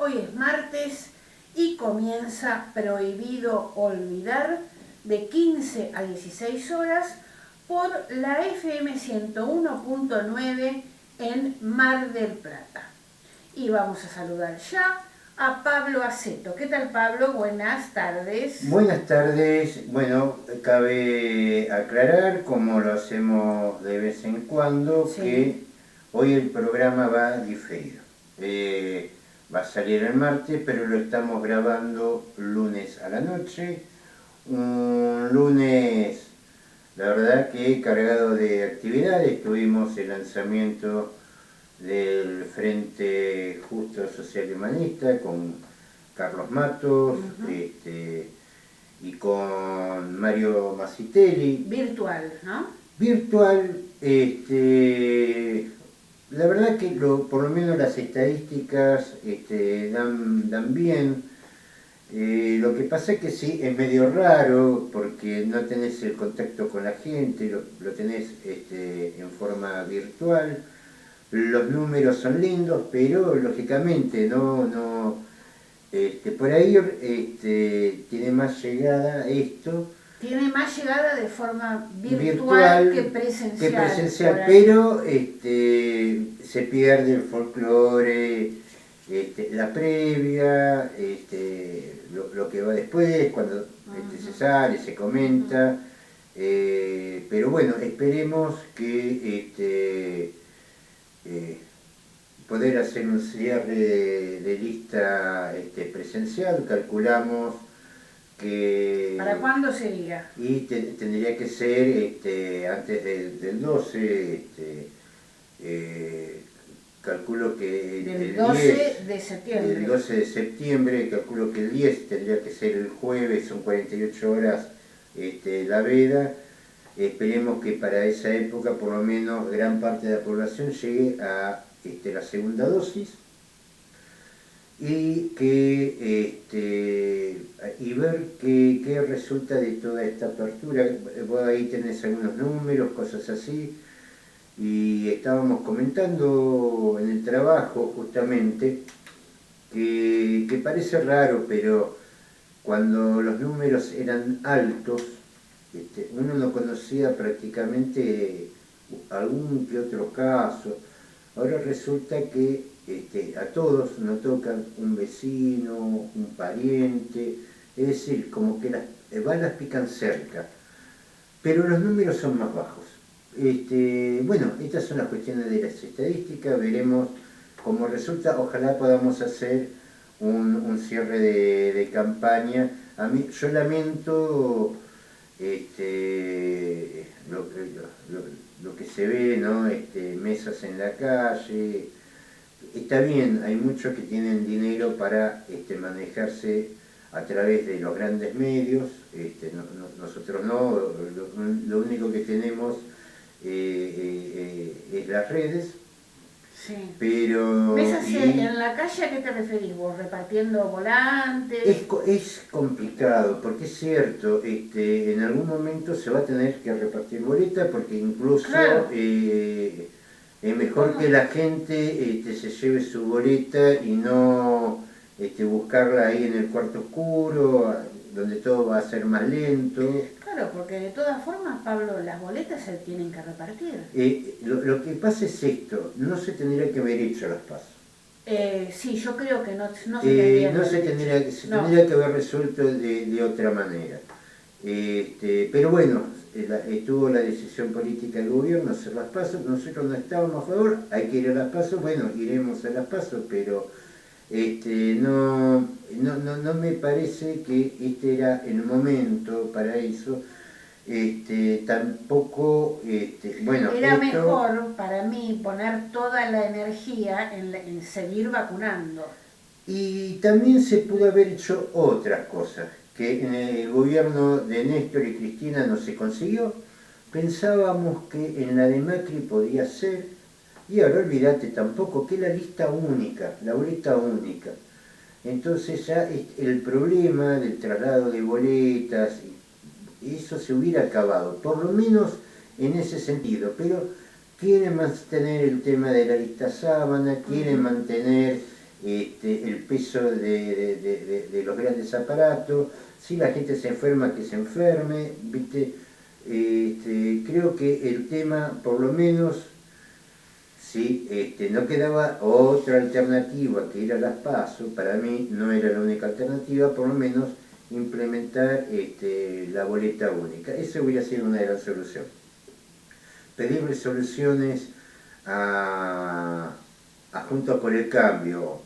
Hoy es martes y comienza Prohibido Olvidar de 15 a 16 horas por la FM 101.9 en Mar del Plata. Y vamos a saludar ya a Pablo Aceto. ¿Qué tal, Pablo? Buenas tardes. Buenas tardes. Bueno, cabe aclarar, como lo hacemos de vez en cuando, Sí. que hoy el programa va diferido. Va a salir el martes, pero lo estamos grabando lunes a la noche. Un lunes, la verdad que cargado de actividades. Tuvimos el lanzamiento del Frente Justo Social y Humanista con Carlos Matos, y con Mario Masitelli. Virtual, ¿no? Virtual, la verdad que por lo menos las estadísticas dan bien. Lo que pasa es que sí, es medio raro porque no tenés el contacto con la gente, lo tenés en forma virtual. Los números son lindos, pero lógicamente por ahí tiene más llegada esto. Tiene más llegada de forma virtual que presencial. Pero se pierde el folclore, la previa, lo que va después, cuando se sale, se comenta. Pero bueno, esperemos que poder hacer un cierre de lista presencial. Calculamos que... ¿Para cuándo sería? Y tendría que ser antes del 12, calculo que del 12 de septiembre. El 12 de septiembre, calculo que el 10 tendría que ser el jueves, son 48 horas la veda. Esperemos que para esa época por lo menos gran parte de la población llegue a la segunda dosis y ver qué resulta de toda esta apertura. Vos ahí tenés algunos números, cosas así, y estábamos comentando en el trabajo justamente que parece raro, pero cuando los números eran altos, uno no conocía prácticamente algún que otro caso. Ahora resulta que a todos nos tocan un vecino, un pariente, es decir, como que las balas pican cerca, pero los números son más bajos. Bueno, estas son las cuestiones de las estadísticas, veremos cómo resulta. Ojalá podamos hacer un cierre de campaña. Yo lamento lo que se ve, ¿no? Mesas en la calle. Está bien, hay muchos que tienen dinero para manejarse a través de los grandes medios. Nosotros no, lo único que tenemos es las redes. Sí. Pero... ¿Mesas en la calle? ¿A qué te referís vos? ¿Repartiendo volantes? Es complicado, porque es cierto, en algún momento se va a tener que repartir boletas, porque incluso claro. Es mejor que la gente se lleve su boleta y no buscarla ahí en el cuarto oscuro, donde todo va a ser más lento. Claro, porque de todas formas, Pablo, las boletas se tienen que repartir. Lo que pasa es esto, no se tendría que haber hecho las PASO. Sí, yo creo que no se tendría que haber resuelto de otra manera. Pero bueno, estuvo la decisión política del gobierno hacer las PASO. Nosotros no estábamos a favor, hay que ir a las PASO, bueno, iremos a las PASO, pero no me parece que este era el momento para eso. Tampoco, bueno... Era mejor para mí poner toda la energía en seguir vacunando. Y también se pudo haber hecho otras cosas, que en el gobierno de Néstor y Cristina no se consiguió. Pensábamos que en la de Macri podía ser, y ahora olvídate tampoco, que la lista única, la boleta única. Entonces ya el problema del traslado de boletas, eso se hubiera acabado, por lo menos en ese sentido. Pero quieren mantener el tema de la lista sábana, quieren mantener el peso de los grandes aparatos, si la gente se enferma, que se enferme, ¿viste? Creo que el tema, por lo menos, si no quedaba otra alternativa que ir a las PASO, para mí no era la única alternativa, por lo menos implementar la boleta única. Esa hubiera sido una gran solución. Pedirle soluciones a Juntos por el Cambio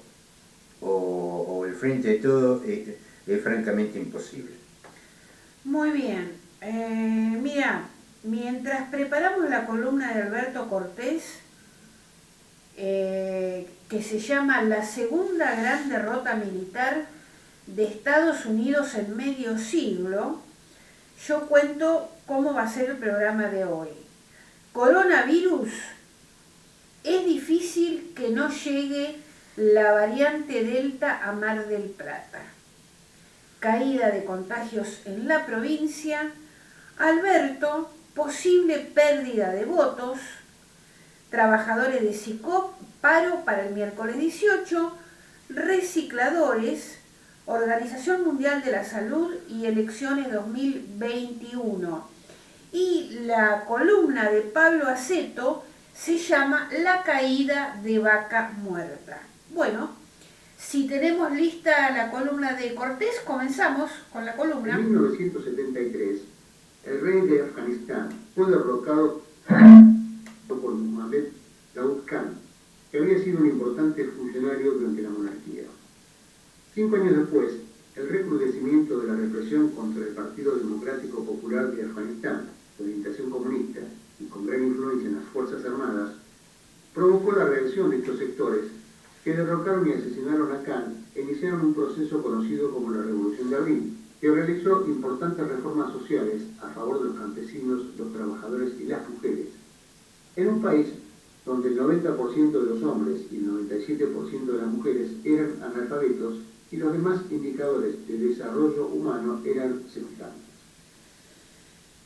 o el Frente de Todo es francamente imposible. Muy bien. Mira, mientras preparamos la columna de Alberto Cortés, que se llama La segunda gran derrota militar de Estados Unidos en medio siglo, yo cuento cómo va a ser el programa de hoy. Coronavirus, es difícil que no llegue la variante Delta a Mar del Plata. Caída de contagios en la provincia. Alberto, posible pérdida de votos. Trabajadores de SICOP, paro para el miércoles 18. Recicladores, Organización Mundial de la Salud y elecciones 2021. Y la columna de Pablo Aceto se llama La caída de Vaca Muerta. Bueno, si tenemos lista la columna de Cortés, comenzamos con la columna. En 1973, el rey de Afganistán fue derrocado por Mohammed Daoud Khan, que había sido un importante funcionario durante la monarquía. 5 años después, el recrudecimiento de la represión contra el Partido Democrático Popular de Afganistán, de orientación comunista y con gran influencia en las Fuerzas Armadas, provocó la reacción de estos sectores que derrocaron y asesinaron a Khan e iniciaron un proceso conocido como la Revolución de Abril, que realizó importantes reformas sociales a favor de los campesinos, los trabajadores y las mujeres. En un país donde el 90% de los hombres y el 97% de las mujeres eran analfabetos y los demás indicadores de desarrollo humano eran semejantes.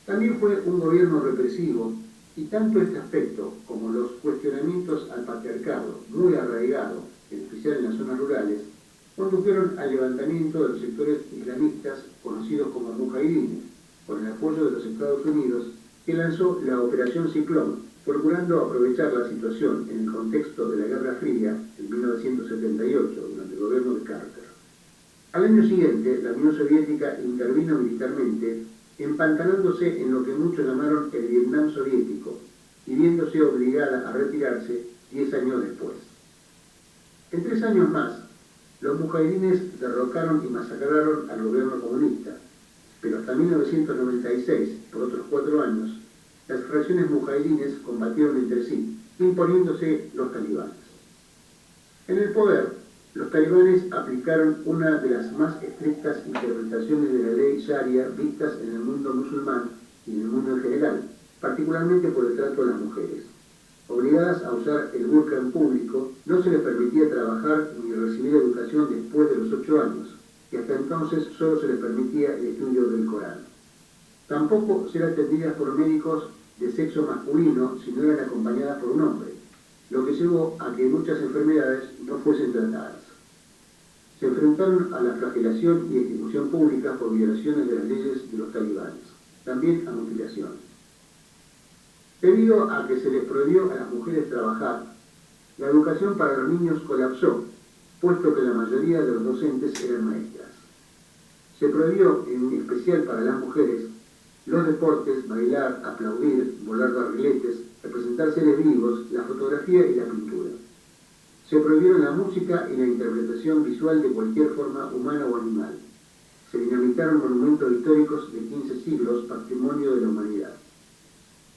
También fue un gobierno represivo y tanto este aspecto como los cuestionamientos al patriarcado, muy arraigado, en especial en las zonas rurales, condujeron al levantamiento de los sectores islamistas conocidos como mujahidines, con el apoyo de los Estados Unidos, que lanzó la Operación Ciclón, procurando aprovechar la situación en el contexto de la Guerra Fría en 1978, durante el gobierno de Carter. Al año siguiente, la Unión Soviética intervino militarmente, empantanándose en lo que muchos llamaron el Vietnam soviético, y viéndose obligada a retirarse 10 años después. En 3 años más, los mujahidines derrocaron y masacraron al gobierno comunista, pero hasta 1996, por otros 4 años, las fracciones mujahidines combatieron entre sí, imponiéndose los talibanes. En el poder, los talibanes aplicaron una de las más estrictas interpretaciones de la ley Sharia vistas en el mundo musulmán y en el mundo en general, particularmente por el trato a las mujeres. Obligadas a usar el burka en público, no se les permitía trabajar ni recibir educación después de los 8 años, y hasta entonces solo se les permitía el estudio del Corán. Tampoco ser atendidas por médicos de sexo masculino si no eran acompañadas por un hombre, lo que llevó a que muchas enfermedades no fuesen tratadas. Se enfrentaron a la flagelación y ejecución pública por violaciones de las leyes de los talibanes, también a mutilación. Debido a que se les prohibió a las mujeres trabajar, la educación para los niños colapsó, puesto que la mayoría de los docentes eran maestras. Se prohibió, en especial para las mujeres, los deportes, bailar, aplaudir, volar barriletes, representar seres vivos, la fotografía y la pintura. Se prohibieron la música y la interpretación visual de cualquier forma humana o animal. Se dinamitaron monumentos históricos de 15 siglos, patrimonio de la humanidad.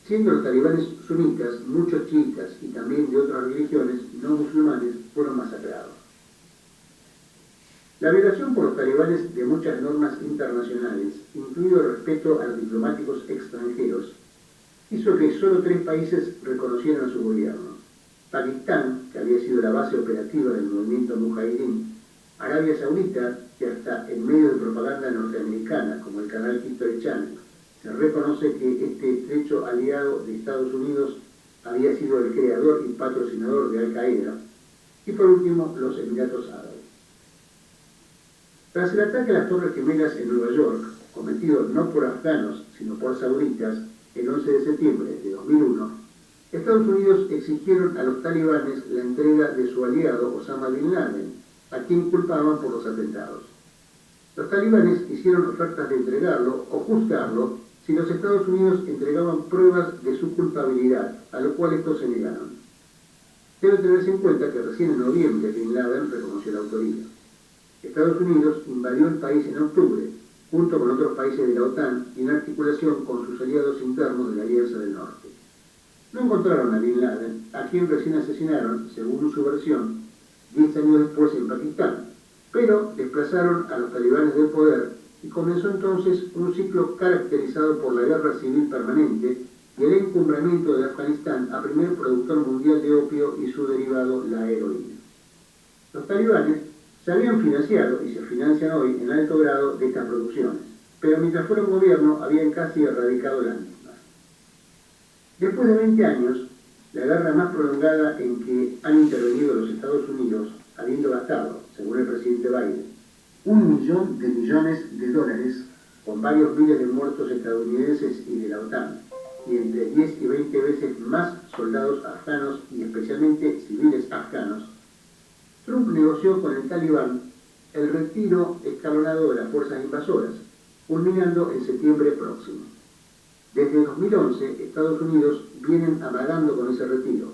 Siendo los talibanes sunitas, muchos chiitas y también de otras religiones no musulmanes fueron masacrados. La violación por los talibanes de muchas normas internacionales, incluido el respeto a los diplomáticos extranjeros, hizo que solo 3 países reconocieran a su gobierno: Pakistán, que había sido la base operativa del movimiento mujahidín; Arabia Saudita, que hasta en medios de propaganda norteamericana, como el canal History Channel, se reconoce que este estrecho aliado de Estados Unidos había sido el creador y patrocinador de Al Qaeda; y por último los Emiratos Árabes. Tras el ataque a las Torres Gemelas en Nueva York, cometido no por afganos, sino por sauditas, el 11 de septiembre de 2001, Estados Unidos exigieron a los talibanes la entrega de su aliado Osama Bin Laden, a quien culpaban por los atentados. Los talibanes hicieron ofertas de entregarlo o juzgarlo si los Estados Unidos entregaban pruebas de su culpabilidad, a lo cual estos se negaron. Debe tenerse en cuenta que recién en noviembre Bin Laden reconoció la autoría. Estados Unidos invadió el país en octubre, junto con otros países de la OTAN y en articulación con sus aliados internos de la Alianza del Norte. No encontraron a Bin Laden, a quien recién asesinaron, según su versión, 10 años después en Pakistán, pero desplazaron a los talibanes del poder y comenzó entonces un ciclo caracterizado por la guerra civil permanente y el encumbramiento de Afganistán a primer productor mundial de opio y su derivado, la heroína. Los talibanes se habían financiado y se financian hoy en alto grado de estas producciones, pero mientras fueron gobierno habían casi erradicado las mismas. Después de 20 años, la guerra más prolongada en que han intervenido los Estados Unidos, habiendo gastado, según el presidente Biden, $1 millón de millones de dólares, con varios miles de muertos estadounidenses y de la OTAN, y entre 10 y 20 veces más soldados afganos y especialmente civiles afganos, Trump negoció con el Talibán el retiro escalonado de las fuerzas invasoras, culminando en septiembre próximo. Desde 2011, Estados Unidos vienen amagando con ese retiro,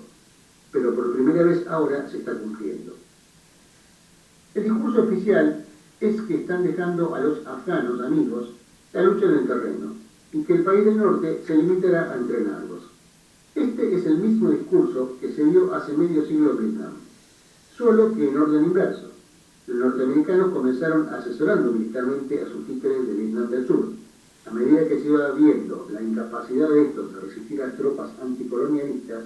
pero por primera vez ahora se está cumpliendo. El discurso oficial es que están dejando a los afganos amigos la lucha en el terreno y que el país del norte se limitará a entrenarlos. Este es el mismo discurso que se dio hace medio siglo en Vietnam, solo que en orden inverso. Los norteamericanos comenzaron asesorando militarmente a sus títeres de Vietnam del Sur. A medida que se iba viendo la incapacidad de estos de resistir a tropas anticolonialistas,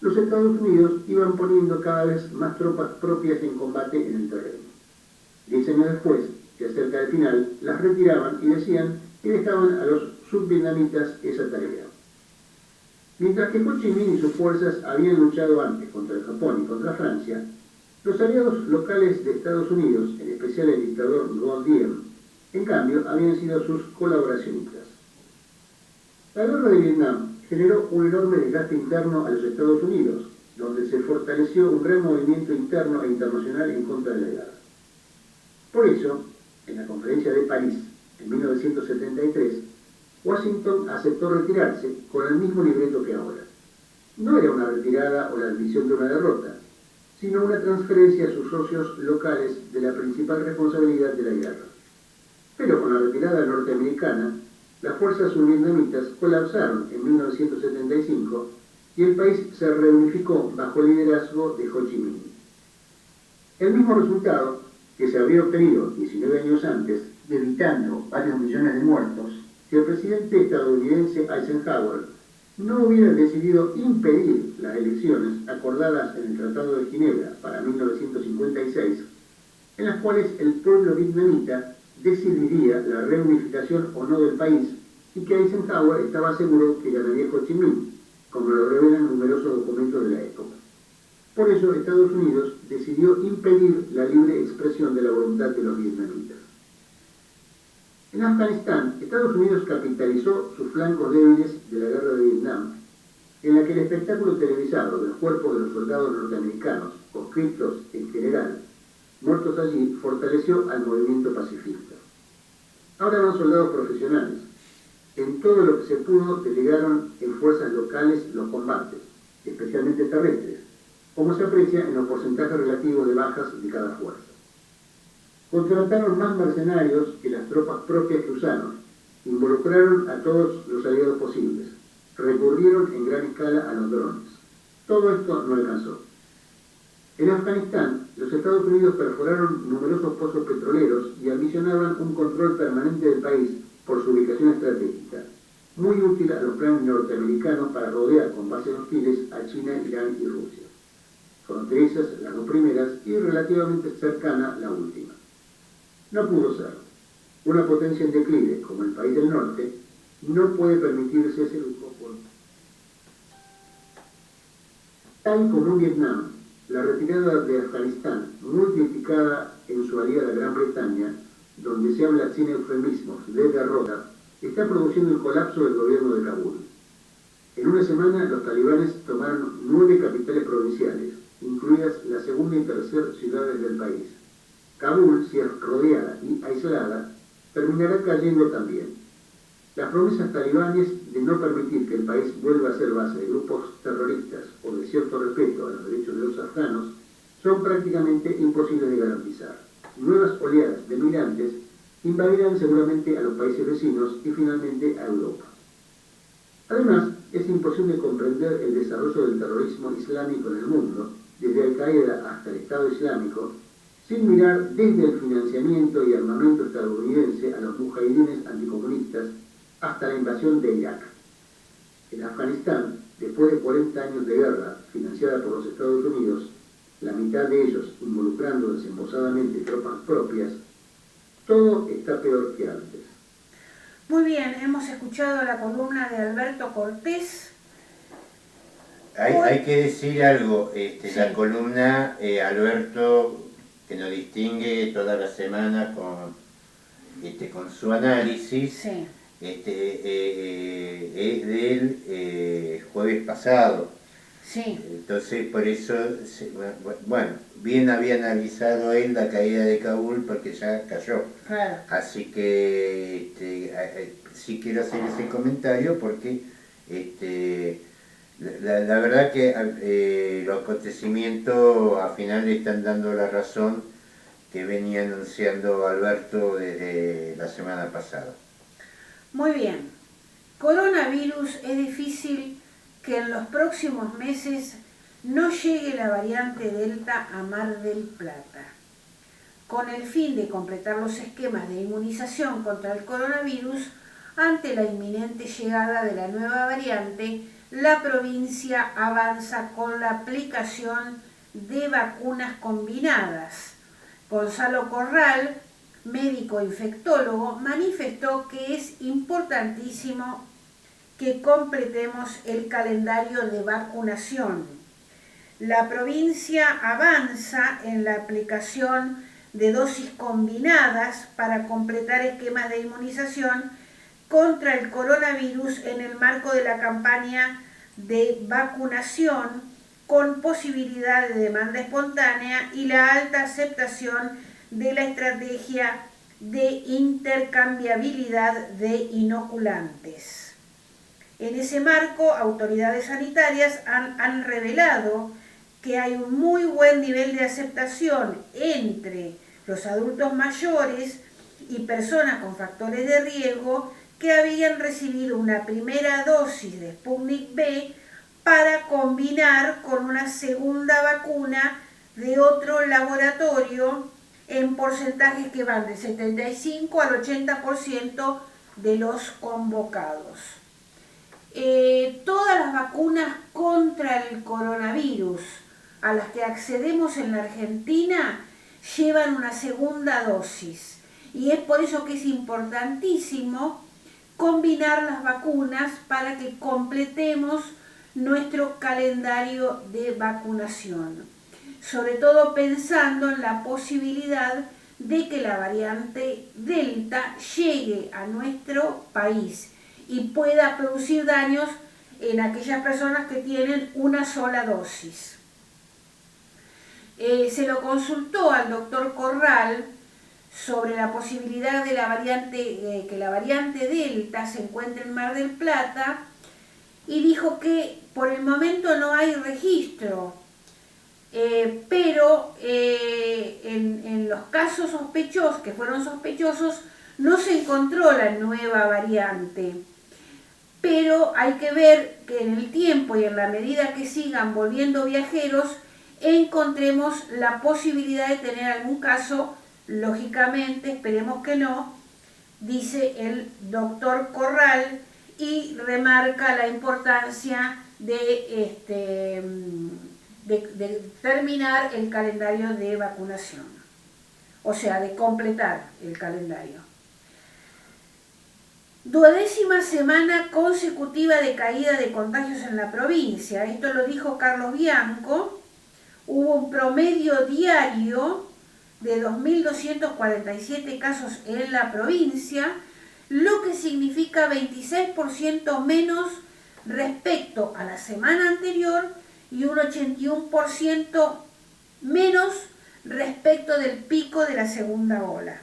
los Estados Unidos iban poniendo cada vez más tropas propias en combate en el terreno. 10 años después, que cerca del final, las retiraban y decían que dejaban a los subvietnamitas esa tarea. Mientras que Ho Chi Minh y sus fuerzas habían luchado antes contra el Japón y contra Francia, los aliados locales de Estados Unidos, en especial el dictador Ngo Diem, en cambio, habían sido sus colaboracionistas. La guerra de Vietnam generó un enorme desgaste interno a los Estados Unidos, donde se fortaleció un gran movimiento interno e internacional en contra de la guerra. Por eso, en la Conferencia de París, en 1973, Washington aceptó retirarse con el mismo libreto que ahora. No era una retirada o la admisión de una derrota, sino una transferencia a sus socios locales de la principal responsabilidad de la guerra. Pero con la retirada norteamericana, las fuerzas survietnamitas colapsaron en 1975 y el país se reunificó bajo el liderazgo de Ho Chi Minh. El mismo resultado que se había obtenido 19 años antes, evitando varios millones de muertos, si el presidente estadounidense Eisenhower no hubiera decidido impedir las elecciones acordadas en el Tratado de Ginebra para 1956, en las cuales el pueblo vietnamita decidiría la reunificación o no del país, y que Eisenhower estaba seguro que ganaría Ho Chi Minh, como lo revelan numerosos documentos de la época. Por eso Estados Unidos decidió impedir la libre expresión de la voluntad de los vietnamitas. En Afganistán, Estados Unidos capitalizó sus flancos débiles de la guerra de Vietnam, en la que el espectáculo televisado de los cuerpos de los soldados norteamericanos, conscriptos en general, muertos allí, fortaleció al movimiento pacifista. Ahora van soldados profesionales. En todo lo que se pudo, delegaron en fuerzas locales los combates, especialmente terrestres, como se aprecia en los porcentajes relativos de bajas de cada fuerza. Contrataron más mercenarios que las tropas propias que usaron, involucraron a todos los aliados posibles, recurrieron en gran escala a los drones. Todo esto no alcanzó. En Afganistán, los Estados Unidos perforaron numerosos pozos petroleros y ambicionaban un control permanente del país por su ubicación estratégica, muy útil a los planes norteamericanos para rodear con bases hostiles a China, Irán y Rusia. Fronterizas las dos primeras y relativamente cercana la última. No pudo ser. Una potencia en declive como el país del norte no puede permitirse ese lujo por... Tal como en Vietnam, La retirada de Afganistán, muy criticada en su aliada Gran Bretaña, donde se habla sin eufemismos de derrota, está produciendo el colapso del gobierno de Kabul. En una semana, los talibanes tomaron 9 capitales provinciales, incluidas la segunda y tercera ciudades del país. Kabul, si es rodeada y aislada, terminará cayendo también. Las promesas talibanes de no permitir que el país vuelva a ser base de grupos terroristas o de cierto respeto a los derechos de los afganos son prácticamente imposibles de garantizar. Nuevas oleadas de migrantes invadirán seguramente a los países vecinos y finalmente a Europa. Además, es imposible comprender el desarrollo del terrorismo islámico en el mundo, desde Al-Qaeda hasta el Estado Islámico, sin mirar desde el financiamiento y armamento estadounidense a los mujahidines anticomunistas hasta la invasión de Irak. En Afganistán, después de 40 años de guerra financiada por los Estados Unidos, la mitad de ellos involucrando desembosadamente tropas propias, todo está peor que antes. Muy bien, hemos escuchado la columna de Alberto Cortés. Hay que decir algo, Sí. La columna, Alberto, que nos distingue toda la semana con su análisis, Sí. es del jueves pasado. Sí. Entonces, por eso, bueno, bien había analizado él la caída de Kabul porque ya cayó. Claro. Así que sí quiero hacer ese comentario porque la verdad que los acontecimientos al final le están dando la razón que venía anunciando Alberto desde la semana pasada. Muy bien. Coronavirus, es difícil que en los próximos meses no llegue la variante Delta a Mar del Plata. Con el fin de completar los esquemas de inmunización contra el coronavirus, ante la inminente llegada de la nueva variante, la provincia avanza con la aplicación de vacunas combinadas. Gonzalo Corral, médico infectólogo, manifestó que es importantísimo que completemos el calendario de vacunación. La provincia avanza en la aplicación de dosis combinadas para completar esquemas de inmunización contra el coronavirus en el marco de la campaña de vacunación con posibilidad de demanda espontánea y la alta aceptación de la estrategia de intercambiabilidad de inoculantes. En ese marco, autoridades sanitarias han revelado que hay un muy buen nivel de aceptación entre los adultos mayores y personas con factores de riesgo que habían recibido una primera dosis de Sputnik V para combinar con una segunda vacuna de otro laboratorio en porcentajes que van del 75 al 80% de los convocados. Todas las vacunas contra el coronavirus a las que accedemos en la Argentina llevan una segunda dosis y es por eso que es importantísimo combinar las vacunas para que completemos nuestro calendario de vacunación, sobre todo pensando en la posibilidad de que la variante Delta llegue a nuestro país y pueda producir daños en aquellas personas que tienen una sola dosis. Se lo consultó al doctor Corral sobre la posibilidad de que la variante Delta se encuentre en Mar del Plata y dijo que por el momento no hay registro, pero en los casos sospechosos, que fueron sospechosos, no se encontró la nueva variante. Pero hay que ver que en el tiempo y en la medida que sigan volviendo viajeros, encontremos la posibilidad de tener algún caso, lógicamente, esperemos que no, dice el doctor Corral, y remarca la importancia de terminar el calendario de vacunación, o sea, de completar el calendario. 12ª semana consecutiva de caída de contagios en la provincia. Esto lo dijo Carlos Bianco, hubo un promedio diario de 2.247 casos en la provincia, lo que significa 26% menos respecto a la semana anterior y un 81% menos respecto del pico de la segunda ola.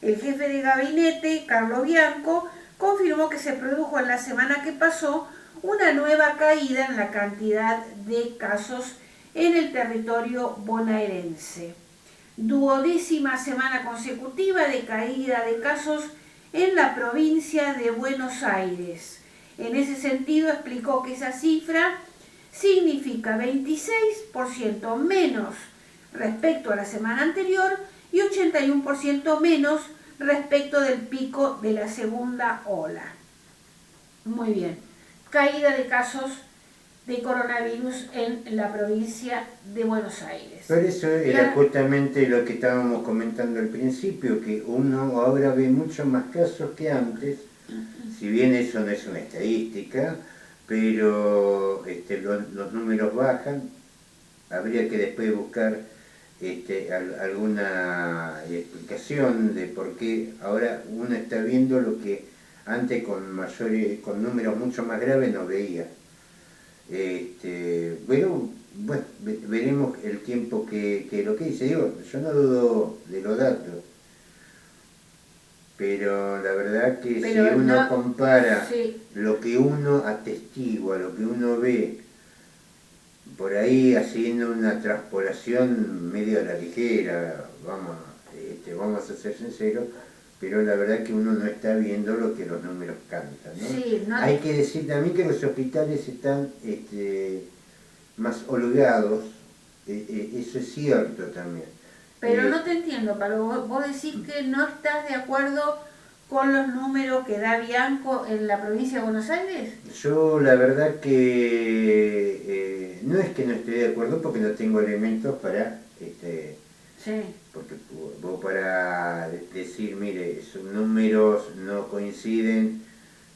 El jefe de gabinete, Carlos Bianco, confirmó que se produjo en la semana que pasó una nueva caída en la cantidad de casos en el territorio bonaerense. 12ª semana consecutiva de caída de casos en la provincia de Buenos Aires. En ese sentido explicó que esa cifra significa 26% menos respecto a la semana anterior y 81% menos respecto del pico de la segunda ola. Muy bien, caída de casos de coronavirus en la provincia de Buenos Aires. Por eso era justamente lo que estábamos comentando al principio, que uno ahora ve mucho más casos que antes, si bien eso no es una estadística, pero los números bajan. Habría que después buscar alguna explicación de por qué ahora uno está viendo lo que antes con números mucho más graves no veía. Bueno, veremos el tiempo que lo que dice. Digo, yo no dudo de los datos, pero la verdad que si uno compara lo que uno atestigua, lo que uno ve, por ahí haciendo una transpolación medio a la ligera, vamos a ser sinceros, pero la verdad que uno no está viendo lo que los números cantan, ¿no? Sí, Hay que decir también que los hospitales están más holgados, eso es cierto también. Pero no te entiendo, Pablo, vos decís que no estás de acuerdo con los números que da Bianco en la provincia de Buenos Aires. Yo la verdad que no es que no esté de acuerdo porque no tengo elementos para... Sí. Porque vos para decir, mire, sus números no coinciden,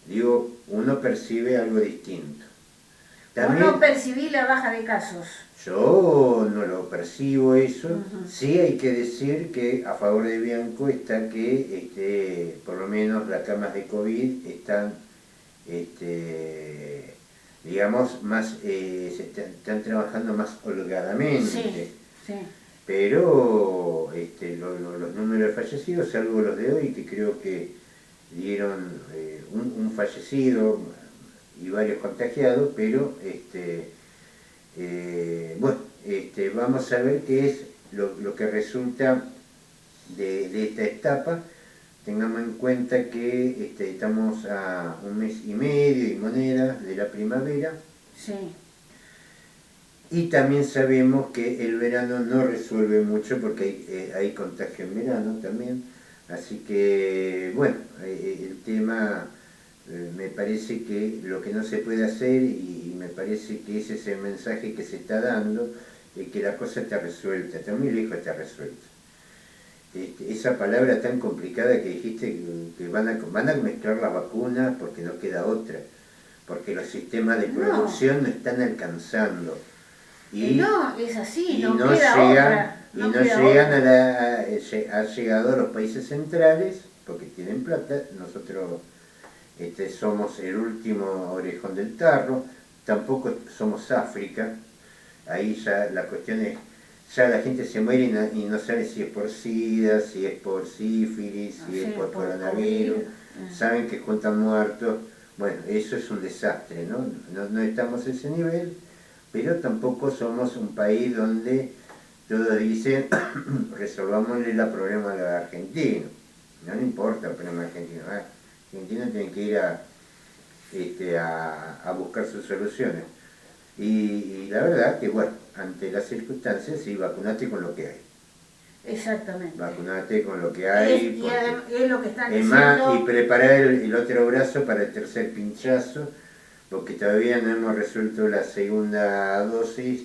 digo, uno percibe algo distinto. También, ¿vos no percibís la baja de casos? Yo no lo percibo eso. Sí hay que decir que a favor de Bianco está que por lo menos las camas de COVID están, digamos, más, están trabajando más holgadamente. Sí, sí. Pero los números de fallecidos, salvo los de hoy, que creo que dieron un fallecido y varios contagiados, pero vamos a ver qué es lo que resulta de esta etapa. Tengamos en cuenta que estamos a 1 mes y medio y moneda de la primavera. Sí. Y también sabemos que el verano no resuelve mucho porque hay contagio en verano también. Así que, bueno, el tema me parece que lo que no se puede hacer, y me parece que ese es el mensaje que se está dando, es que la cosa está resuelta, está muy lejos, está resuelta. Esa palabra tan complicada que dijiste, que van a mezclar las vacunas porque no queda otra, porque los sistemas de producción no están alcanzando. Y no, es así, no queda otra. Ha llegado a los países centrales, porque tienen plata. Nosotros somos el último orejón del tarro, tampoco somos África. Ahí ya la cuestión es, ya la gente se muere y no sabe si es por SIDA, si es por sífilis, si es por coronavirus, saben que juntan muertos. Bueno, eso es un desastre, ¿no? No estamos a ese nivel, pero tampoco somos un país donde todos dicen resolvámosle el problema a los argentinos. No le importa el problema argentino. Argentina tiene que ir a buscar sus soluciones. Y la verdad que, bueno, ante las circunstancias, sí, vacunate con lo que hay. Exactamente. Vacunate con lo que hay. Es lo que están diciendo. Más, y preparar el otro brazo para el tercer pinchazo, porque todavía no hemos resuelto la segunda dosis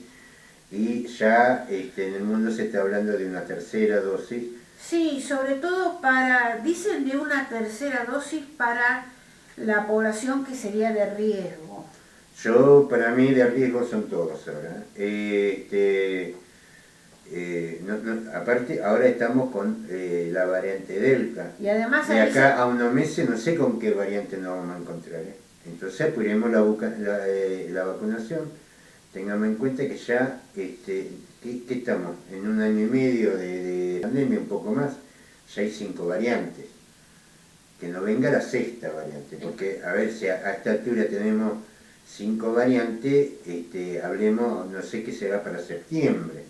y ya en el mundo se está hablando de una tercera dosis. Sí, sobre todo dicen de una tercera dosis para la población que sería de riesgo. Para mí de riesgo son todos ahora. aparte, ahora estamos con la variante Delta. Y además de acá a unos meses no sé con qué variante nos vamos a encontrar. Entonces apuremos la vacunación. Tengamos en cuenta que ya, que estamos en 1 año y medio de pandemia, un poco más, ya hay 5 variantes. Que no venga la 6ª variante, porque a ver si a esta altura tenemos 5 variantes, hablemos, no sé qué será para septiembre.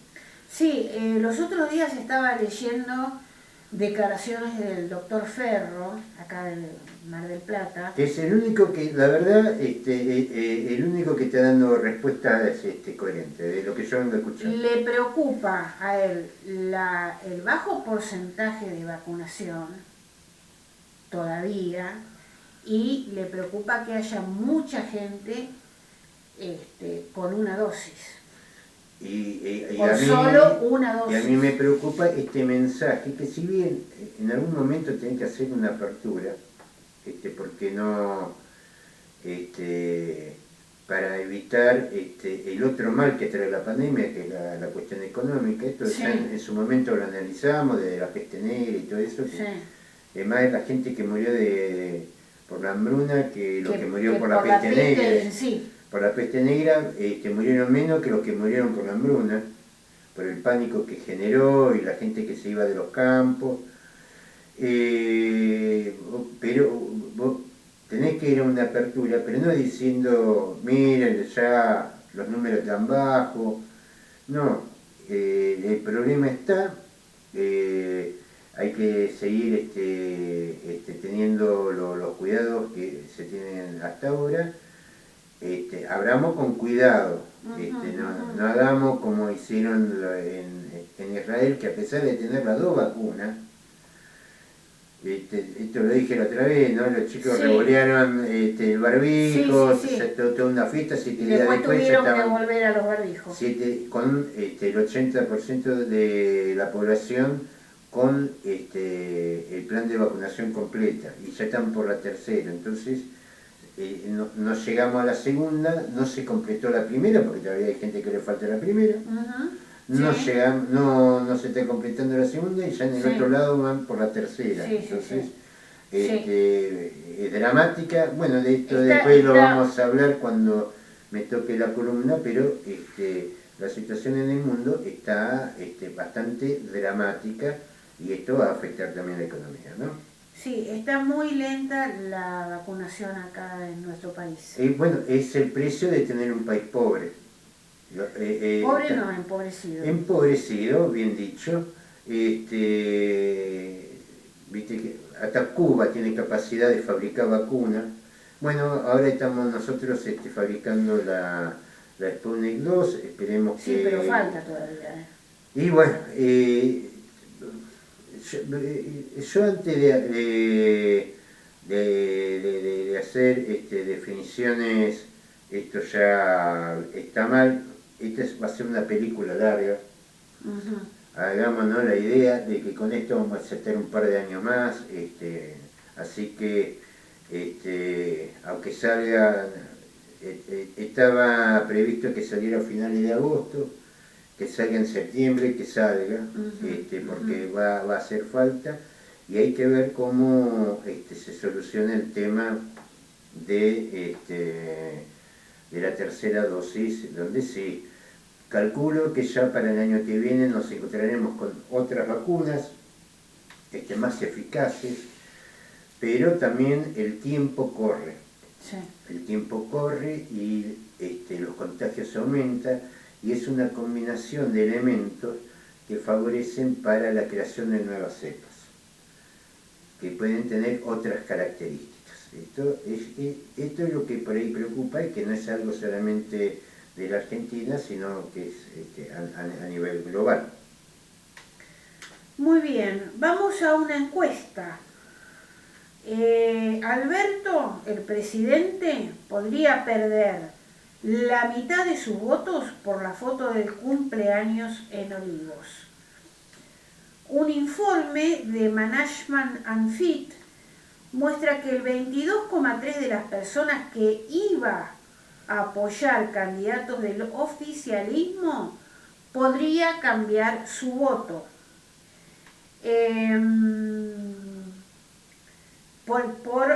Sí, los otros días estaba leyendo declaraciones del doctor Ferro, acá del Mar del Plata. Que es el único que, la verdad, el único que está dando respuestas coherente, de lo que yo vengo escuchando. Le preocupa a él el bajo porcentaje de vacunación todavía, y le preocupa que haya mucha gente con una dosis. O solo una dosis. Y a mí me preocupa este mensaje, que si bien en algún momento tienen que hacer una apertura, porque no, para evitar el otro mal que trae la pandemia, que es la cuestión económica. Esto sí. Ya en su momento lo analizamos, de la peste negra y todo eso, que sí. Además de la gente que murió por la hambruna que los que murió por la peste negra. Sí. Por la peste negra murieron menos que los que murieron por la hambruna, por el pánico que generó y la gente que se iba de los campos. Pero vos tenés que ir a una apertura, pero no diciendo, miren, ya los números están bajos. No, el problema está, hay que seguir teniendo los cuidados que se tienen hasta ahora. Abramos con cuidado, no hagamos como hicieron en Israel, que a pesar de tener las 2 vacunas, esto lo dije la otra vez, ¿no? Los chicos sí. Revolearon el barbijo, toda una fiesta, 7 días después tuvieron ya estaban, que volver a los barbijos. Con el 80% de la población con el plan de vacunación completa, y ya están por la 3ª, entonces no llegamos a la 2ª, no se completó la 1ª, porque todavía hay gente que le falta la 1ª, no se está completando la 2ª, y ya en el otro lado van por la 3ª, entonces es dramática. Bueno, de esto después lo vamos a hablar cuando me toque la columna, pero la situación en el mundo está bastante dramática, y esto va a afectar también la economía, ¿no? Sí, está muy lenta la vacunación acá en nuestro país. Bueno, es el precio de tener un país pobre. Pobre no, empobrecido. Empobrecido, bien dicho. Viste que hasta Cuba tiene capacidad de fabricar vacunas. Bueno, ahora estamos nosotros fabricando la Sputnik 2, esperemos que... Sí, pero falta todavía. Y bueno, yo antes de hacer definiciones, esto ya está mal, esta va a ser una película larga. Hagámonos la idea de que con esto vamos a aceptar un par de años más, así que aunque salga, estaba previsto que saliera a finales de agosto, que salga en septiembre, que salga, porque va a hacer falta, y hay que ver cómo se soluciona el tema de la 3ª dosis, donde sí, calculo que ya para el año que viene nos encontraremos con otras vacunas más eficaces, pero también el tiempo corre. Sí. El tiempo corre y los contagios aumentan, y es una combinación de elementos que favorecen para la creación de nuevas cepas, que pueden tener otras características. Esto es lo que por ahí preocupa, y que no es algo solamente de la Argentina, sino que es a nivel global. Muy bien, vamos a una encuesta. Alberto, el presidente, podría perder la mitad de sus votos por la foto del cumpleaños en Olivos. Un informe de Management and Fit muestra que el 22,3% de las personas que iba a apoyar candidatos del oficialismo podría cambiar su voto.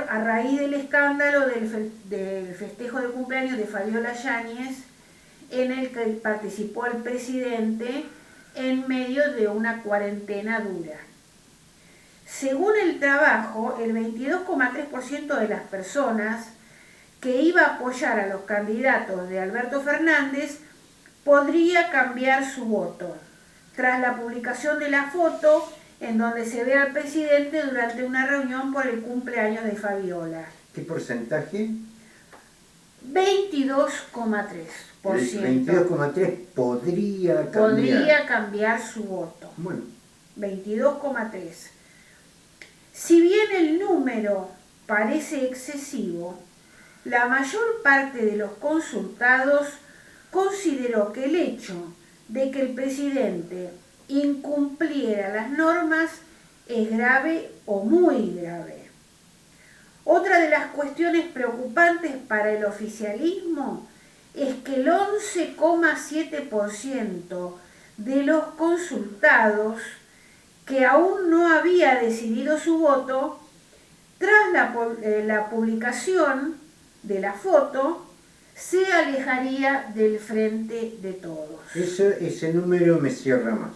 A raíz del escándalo del festejo de cumpleaños de Fabiola Yáñez, en el que participó el presidente en medio de una cuarentena dura. Según el trabajo, el 22,3% de las personas que iba a apoyar a los candidatos de Alberto Fernández podría cambiar su voto, tras la publicación de la foto en donde se ve al presidente durante una reunión por el cumpleaños de Fabiola. ¿Qué porcentaje? 22,3%. El 22,3% podría cambiar. Podría cambiar su voto. Bueno. 22,3%. Si bien el número parece excesivo, la mayor parte de los consultados consideró que el hecho de que el presidente incumpliera las normas es grave o muy grave. Otra de las cuestiones preocupantes para el oficialismo es que el 11,7% de los consultados que aún no había decidido su voto, tras la publicación de la foto, se alejaría del Frente de Todos. Ese número me cierra más.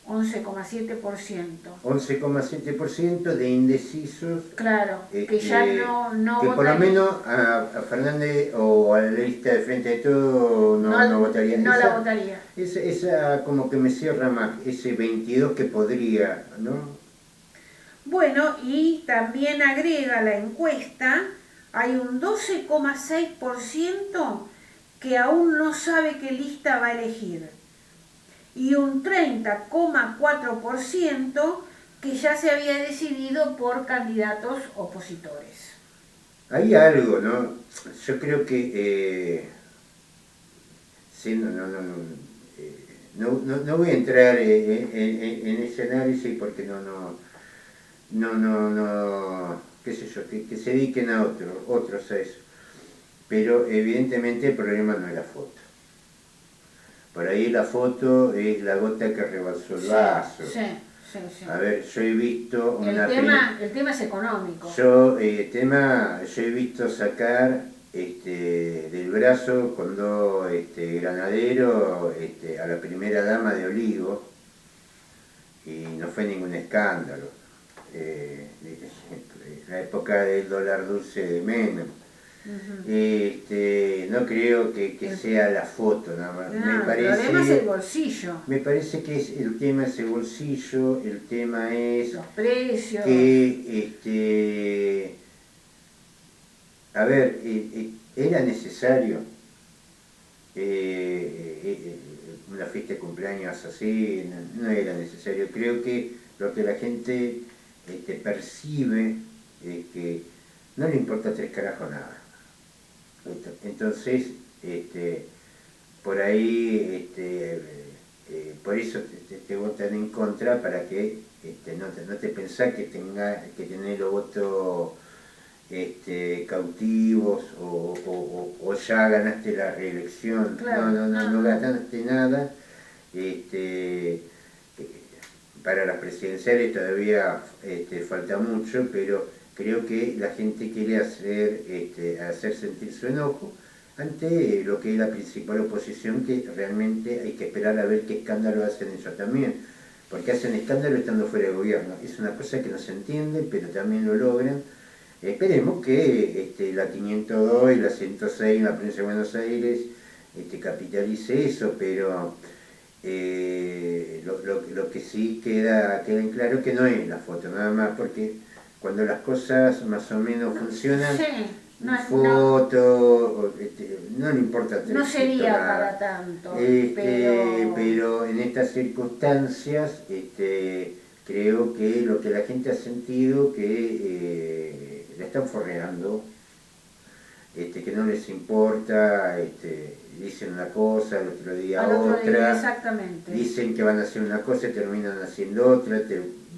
11,7%. 11,7% de indecisos. Claro, que ya no que votaría. por lo menos a Fernández o a la lista de Frente de Todos no votaría. No la votaría. Esa como que me cierra más, ese 22 que podría, ¿no? Bueno, y también agrega la encuesta, hay un 12,6% que aún no sabe qué lista va a elegir y un 30,4% que ya se había decidido por candidatos opositores. Hay algo, ¿no? Yo creo que sí, no voy a entrar en ese análisis porque qué sé yo, que se dediquen a otros a eso. Pero evidentemente el problema no es la foto. Por ahí la foto es la gota que rebalsó el vaso. Sí. A ver, yo he visto el tema es económico. Yo he visto sacar del brazo con dos granaderos a la primera dama de Olivo y no fue ningún escándalo. La época del dólar dulce de Menem. No creo que sea la foto nada más. El problema es el bolsillo. Me parece que el tema es el bolsillo, el tema es los precios. Que a ver, era necesario una fiesta de cumpleaños así, no era necesario. Creo que lo que la gente percibe es que no le importa tres carajos nada. Entonces, por ahí, por eso te votan en contra, para que no te pensás que tenga que tener los votos cautivos o ya ganaste la reelección. Claro. No ganaste nada. Para las presidenciales todavía falta mucho, pero creo que la gente quiere hacer sentir su enojo ante lo que es la principal oposición, que realmente hay que esperar a ver qué escándalo hacen ellos también, porque hacen escándalo estando fuera de gobierno. Es una cosa que no se entiende, pero también lo logran. Esperemos que la 502 y la 106 en la provincia de Buenos Aires capitalice eso, pero lo que sí queda en claro que no es la foto nada más, porque cuando las cosas más o menos funcionan, foto, no le importa. No sería para tanto. Pero en estas circunstancias creo que lo que la gente ha sentido que la están forreando, que no les importa, dicen una cosa, el otro día otra, exactamente. Dicen que van a hacer una cosa y terminan haciendo otra,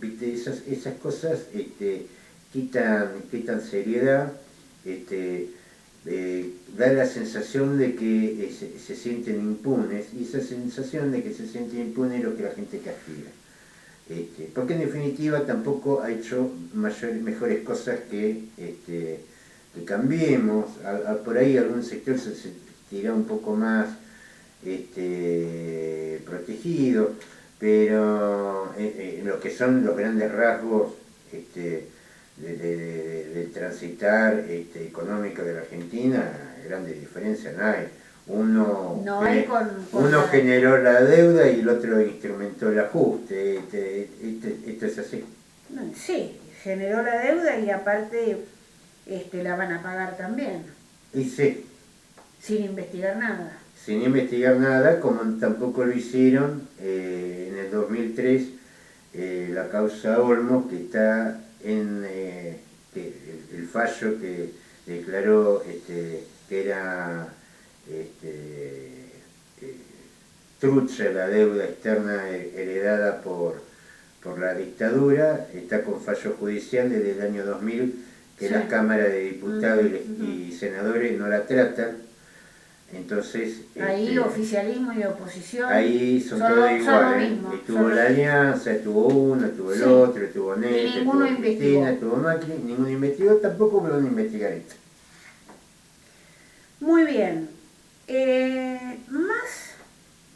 ¿viste? Esas cosas quitan seriedad, da la sensación de que se sienten impunes, y esa sensación de que se sienten impunes es lo que la gente castiga. Porque en definitiva tampoco ha hecho mejores cosas que cambiemos. Por ahí algún sector se sentirá un poco más protegido, pero lo que son los grandes rasgos del transitar económico de la Argentina, grandes diferencias no hay. Uno generó la deuda y el otro instrumentó el ajuste. Esto es así. Sí, generó la deuda y aparte la van a pagar también. Y sí. Sin investigar nada. Sin investigar nada, como tampoco lo hicieron en el 2003 la causa Olmos, que está en el fallo que declaró que era trucha la deuda externa heredada por la dictadura, está con fallo judicial desde el año 2000, que sí. La Cámara de Diputados y Senadores no la tratan. Entonces, ahí oficialismo y oposición ahí son todos iguales. Estuvo la Alianza, estuvo uno, estuvo el otro, estuvo Néstor, estuvo Cristina, estuvo Macri, ninguno investigó, tampoco van a investigar esto. Muy bien. Más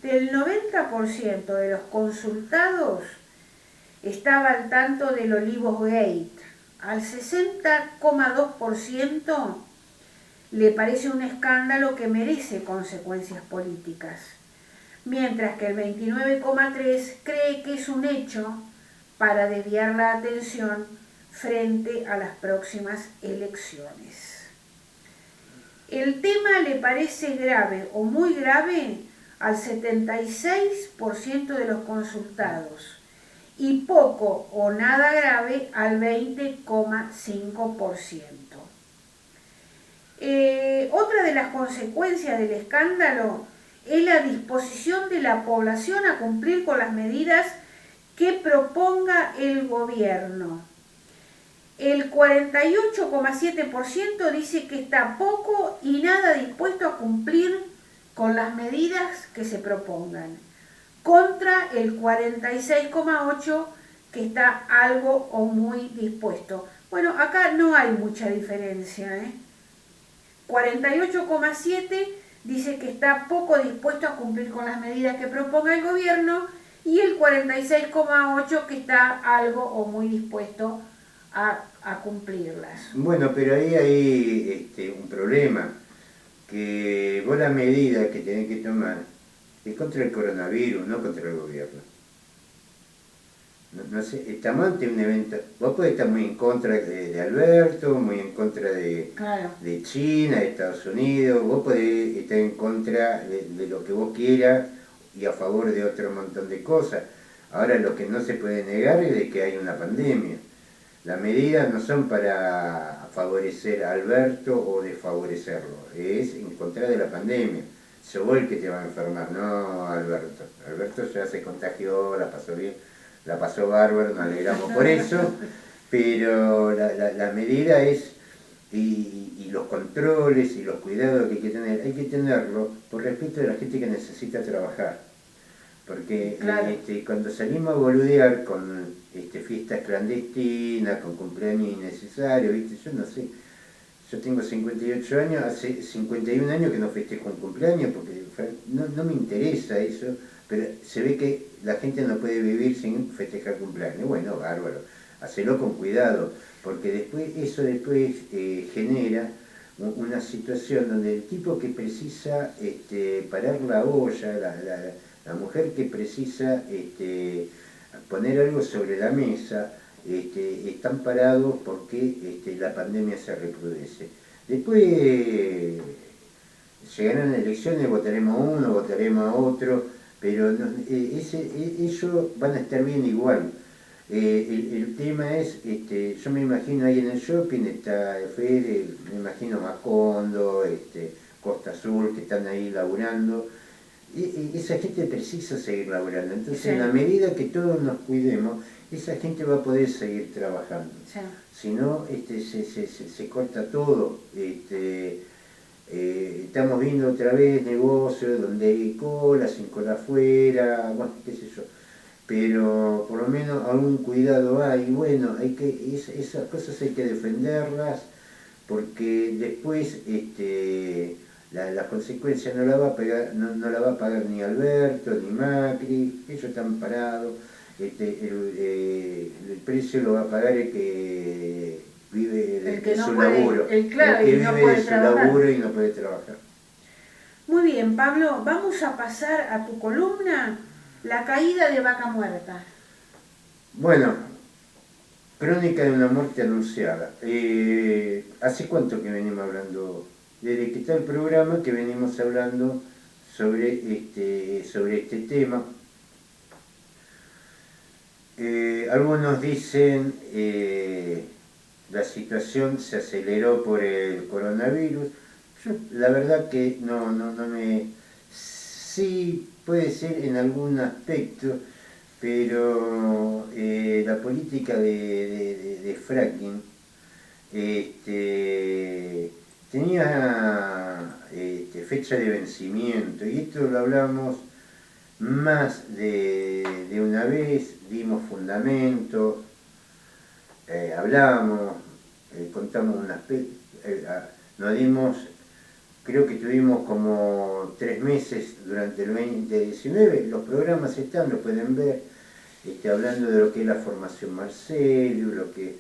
del 90% de los consultados estaba al tanto del Olivos Gate. Al 60,2% le parece un escándalo que merece consecuencias políticas, mientras que el 29,3% cree que es un hecho para desviar la atención frente a las próximas elecciones. El tema le parece grave o muy grave al 76% de los consultados y poco o nada grave al 20,5%. Otra de las consecuencias del escándalo es la disposición de la población a cumplir con las medidas que proponga el gobierno. El 48,7% dice que está poco y nada dispuesto a cumplir con las medidas que se propongan, contra el 46,8% que está algo o muy dispuesto. Bueno, acá no hay mucha diferencia, 48,7% dice que está poco dispuesto a cumplir con las medidas que proponga el gobierno y el 46,8% que está algo o muy dispuesto a cumplirlas. Bueno, pero ahí hay un problema, que vos la medida que tenés que tomar es contra el coronavirus, no contra el gobierno. No sé, estamos ante un evento, vos podés estar muy en contra de Alberto, muy en contra de China, de Estados Unidos, vos podés estar en contra de lo que vos quieras y a favor de otro montón de cosas. Ahora lo que no se puede negar es de que hay una pandemia. Las medidas no son para favorecer a Alberto o desfavorecerlo, es en contra de la pandemia. Sos vos el que te va a enfermar, no Alberto. Alberto ya se contagió, la pasó bien, la pasó bárbaro, nos alegramos por eso, pero la medida es, y los controles y los cuidados que hay que tenerlo por respeto de la gente que necesita trabajar. Porque cuando salimos a boludear con fiestas clandestinas, con cumpleaños innecesarios, yo no sé, yo tengo 58 años, hace 51 años que no festejo un cumpleaños porque no me interesa eso, pero se ve que la gente no puede vivir sin festejar cumpleaños. Bueno, bárbaro, hacelo con cuidado, porque eso después genera una situación donde el tipo que precisa parar la olla, la mujer que precisa poner algo sobre la mesa, están parados porque la pandemia se recrudece. Después llegarán elecciones, votaremos a uno, votaremos a otro, pero ellos van a estar bien igual. El tema es, yo me imagino ahí en el shopping, está Fede, me imagino Macondo, Costa Azul, que están ahí laburando. Esa gente precisa seguir laburando, entonces sí. En la medida que todos nos cuidemos, esa gente va a poder seguir trabajando. Sí. Si no, se corta todo. estamos viendo otra vez negocios donde hay cola, sin cola afuera, bueno, qué sé yo. Pero por lo menos algún cuidado hay, bueno, esas cosas hay que defenderlas, porque después la consecuencia no la va a pagar, no la va a pagar ni Alberto ni Macri, ellos están parados, el precio lo va a pagar el que vive de no su puede, laburo, claro, el que y no vive puede de su trabajar. laburo y no puede trabajar. Muy bien, Pablo, vamos a pasar a tu columna, La caída de Vaca Muerta. Bueno, crónica de una muerte anunciada. ¿Hace cuánto que venimos hablando? Desde que está el programa que venimos hablando sobre este tema. Algunos dicen la situación se aceleró por el coronavirus. Yo la verdad que no me... Sí puede ser en algún aspecto, pero la política de fracking tenía fecha de vencimiento, y esto lo hablamos más de una vez, dimos fundamentos, hablamos, contamos unas... nos dimos, creo que tuvimos como 3 meses durante el 2019, los programas están, lo pueden ver, hablando de lo que es la formación Marcelo, lo que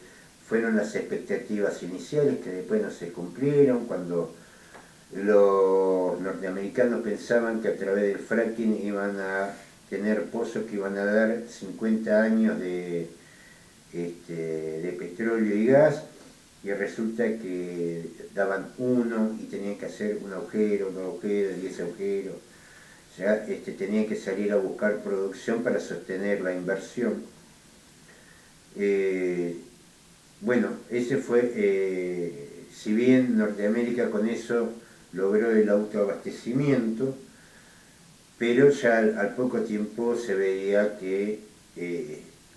fueron las expectativas iniciales que después no se cumplieron, cuando los norteamericanos pensaban que a través del fracking iban a tener pozos que iban a dar 50 años de petróleo y gas, y resulta que daban uno y tenían que hacer un agujero, 2 agujeros, 10 agujeros. O sea, tenían que salir a buscar producción para sostener la inversión. Bueno, ese fue, si bien Norteamérica con eso logró el autoabastecimiento, pero ya al poco tiempo se veía que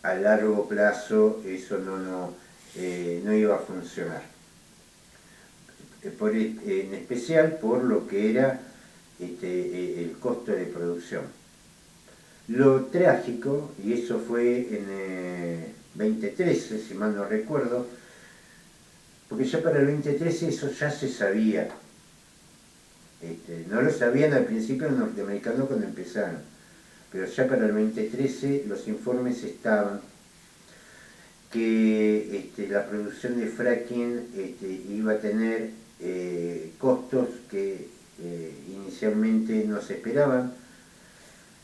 a largo plazo eso no iba a funcionar. En especial por lo que era el costo de producción. Lo trágico, y eso fue en 2013, si mal no recuerdo, porque ya para el 2013 eso ya se sabía. No lo sabían al principio los norteamericanos cuando empezaron, pero ya para el 2013 los informes estaban que la producción de fracking iba a tener costos que inicialmente no se esperaban.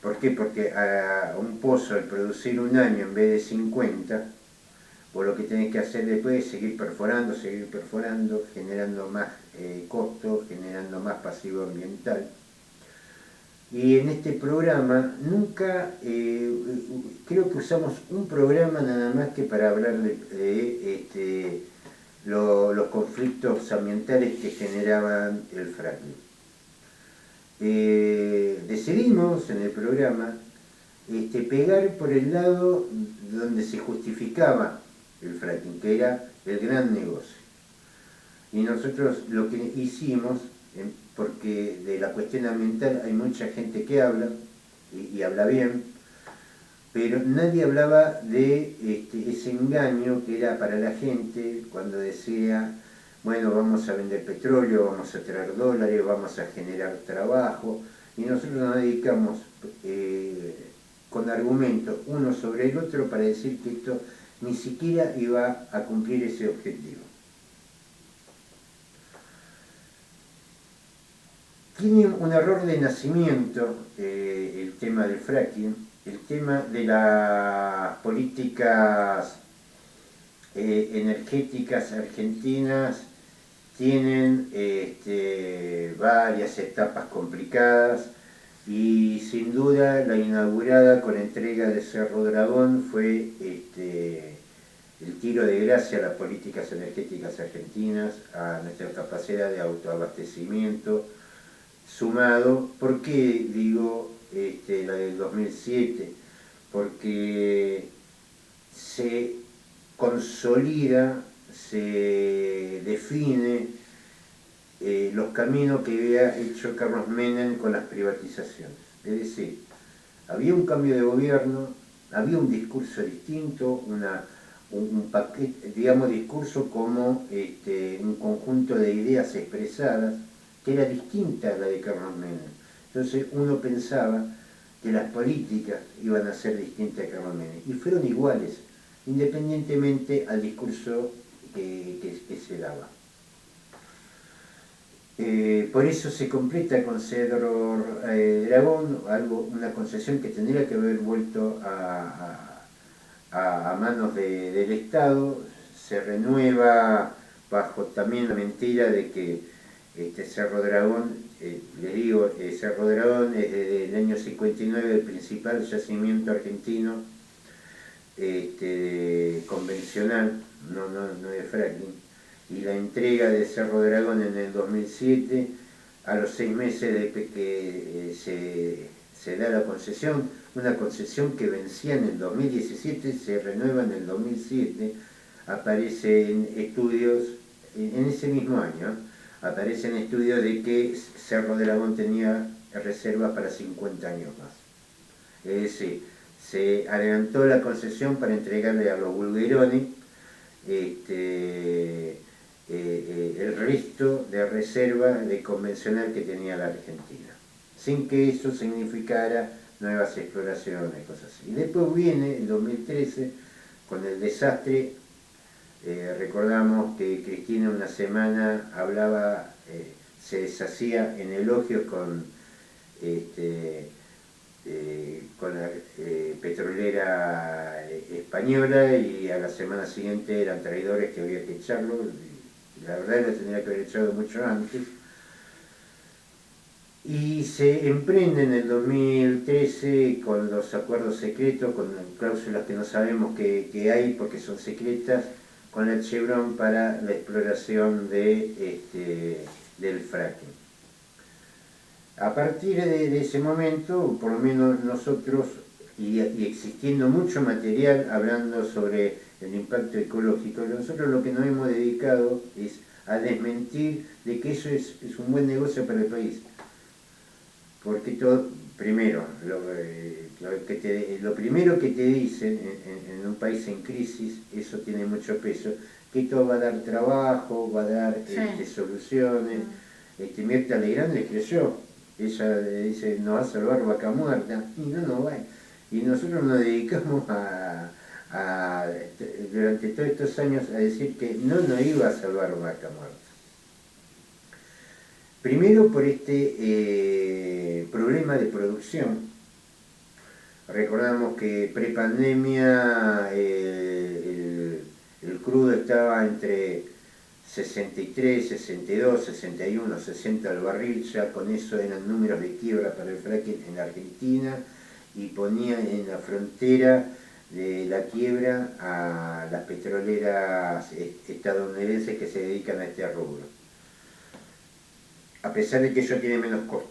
¿Por qué? Porque a un pozo, al producir un año en vez de 50, vos lo que tenés que hacer después es seguir perforando, generando más costos, generando más pasivo ambiental. Y en este programa nunca, creo que usamos un programa nada más que para hablar de los conflictos ambientales que generaban el fracking. Decidimos en el programa pegar por el lado donde se justificaba el fracking, que era el gran negocio. Y nosotros lo que hicimos, porque de la cuestión ambiental hay mucha gente que habla, y habla bien, pero nadie hablaba de ese engaño que era para la gente cuando decía, bueno, vamos a vender petróleo, vamos a traer dólares, vamos a generar trabajo, y nosotros nos dedicamos con argumentos uno sobre el otro para decir que esto ni siquiera iba a cumplir ese objetivo. Tiene un error de nacimiento el tema del fracking, el tema de las políticas energéticas argentinas tienen varias etapas complicadas, y sin duda la inaugurada con entrega de Cerro Dragón fue el tiro de gracia a las políticas energéticas argentinas, a nuestra capacidad de autoabastecimiento, sumado, ¿por qué digo la del 2007? Porque se consolida, se define los caminos que había hecho Carlos Menem con las privatizaciones. Es decir, había un cambio de gobierno, había un discurso distinto, un paquete, digamos, discurso como un conjunto de ideas expresadas que era distinta a la de Carlos Menem. Entonces uno pensaba que las políticas iban a ser distintas a Carlos Menem, y fueron iguales, independientemente al discurso que se daba. Por eso se completa con Cedro Dragón, una concesión que tendría que haber vuelto a manos del Estado. Se renueva bajo también la mentira de que Cerro Dragón, les digo, Cerro Dragón es desde el año 59 el principal yacimiento argentino convencional, no de fracking, y la entrega de Cerro Dragón en el 2007, a los 6 meses de que se da la concesión, una concesión que vencía en el 2017, se renueva en el 2007, aparecen estudios, en ese mismo año, aparecen estudios de que Cerro Dragón tenía reservas para 50 años más. Es decir, se adelantó la concesión para entregarle a los Bulgeroni el resto de reserva de convencional que tenía la Argentina, sin que eso significara nuevas exploraciones, cosas así. Y después viene el 2013 con el desastre. Recordamos que Cristina una semana hablaba, se deshacía en elogios con la petrolera española, y a la semana siguiente eran traidores que había que echarlo. La verdad lo tendría que haber echado mucho antes. Y se emprende en el 2013 con los acuerdos secretos, con cláusulas que no sabemos que hay porque son secretas, con el Chevron para la exploración del fracking. A partir de ese momento, por lo menos nosotros, y existiendo mucho material hablando sobre el impacto ecológico, nosotros lo que nos hemos dedicado es a desmentir de que eso es un buen negocio para el país. Porque todo, primero, lo primero que te dicen en un país en crisis, eso tiene mucho peso, que esto va a dar trabajo, va a dar soluciones. Mirta Legrand le creyó. Ella le dice, nos va a salvar Vaca Muerta, y no va. Y nosotros nos dedicamos durante todos estos años a decir que no nos iba a salvar Vaca Muerta. Primero por problema de producción. Recordamos que prepandemia el crudo estaba entre 63, 62, 61, 60 al barril, ya con eso eran números de quiebra para el fracking en Argentina, y ponía en la frontera de la quiebra a las petroleras estadounidenses que se dedican a este rubro, a pesar de que ellos tienen menos costos.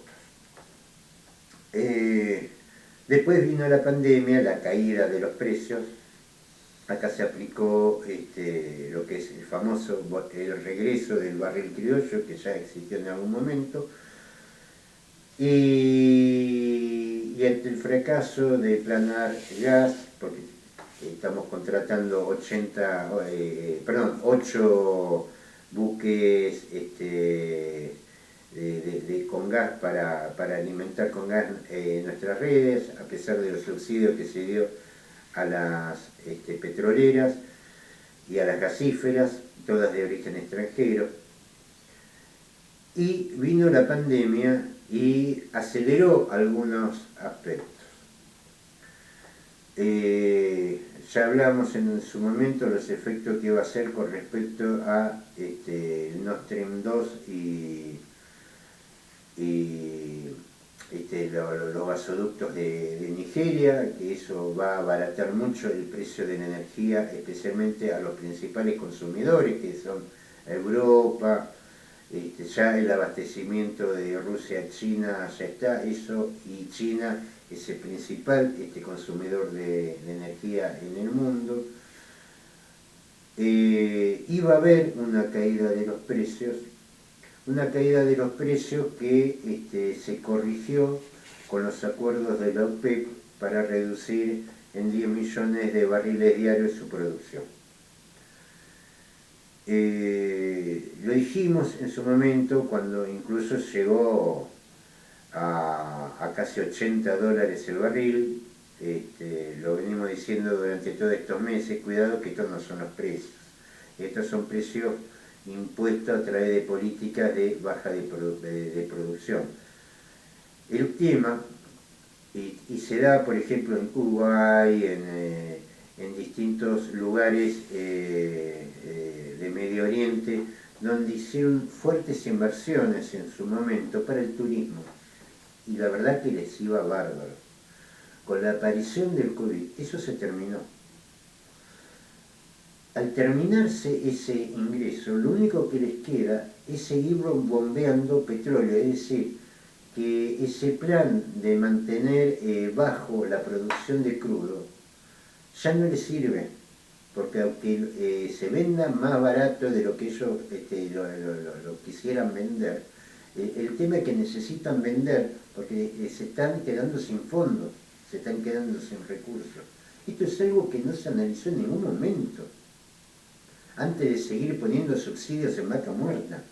Después vino la pandemia, la caída de los precios. Acá se aplicó lo que es el famoso el regreso del barril criollo, que ya existió en algún momento, y ante el fracaso de planar gas, porque estamos contratando 8 buques con gas para alimentar con gas nuestras redes, a pesar de los subsidios que se dio a las petroleras y a las gasíferas, todas de origen extranjero. Y vino la pandemia y aceleró algunos aspectos. Ya hablamos en su momento los efectos que iba a hacer con respecto a Nord Stream 2 y los gasoductos de Nigeria, que eso va a abaratar mucho el precio de la energía, especialmente a los principales consumidores, que son Europa. Ya el abastecimiento de Rusia a China ya está, eso, y China es el principal consumidor de energía en el mundo. Iba a haber una caída de los precios, una caída de los precios que se corrigió con los acuerdos de la OPEP para reducir en 10 millones de barriles diarios su producción. Lo dijimos en su momento cuando incluso llegó a casi $80 el barril. Lo venimos diciendo durante todos estos meses, cuidado que estos no son los precios, estos son precios impuestos a través de políticas de baja de producción. El tema, y se da por ejemplo en Uruguay, en distintos lugares de Medio Oriente, donde hicieron fuertes inversiones en su momento para el turismo, y la verdad que les iba bárbaro. Con la aparición del COVID, eso se terminó. Al terminarse ese ingreso, lo único que les queda es seguir bombeando petróleo, es decir, que ese plan de mantener bajo la producción de crudo ya no les sirve, porque aunque se venda más barato de lo que ellos lo quisieran vender, el tema es que necesitan vender porque se están quedando sin fondos, se están quedando sin recursos. Esto es algo que no se analizó en ningún momento, antes de seguir poniendo subsidios en vaca muerta.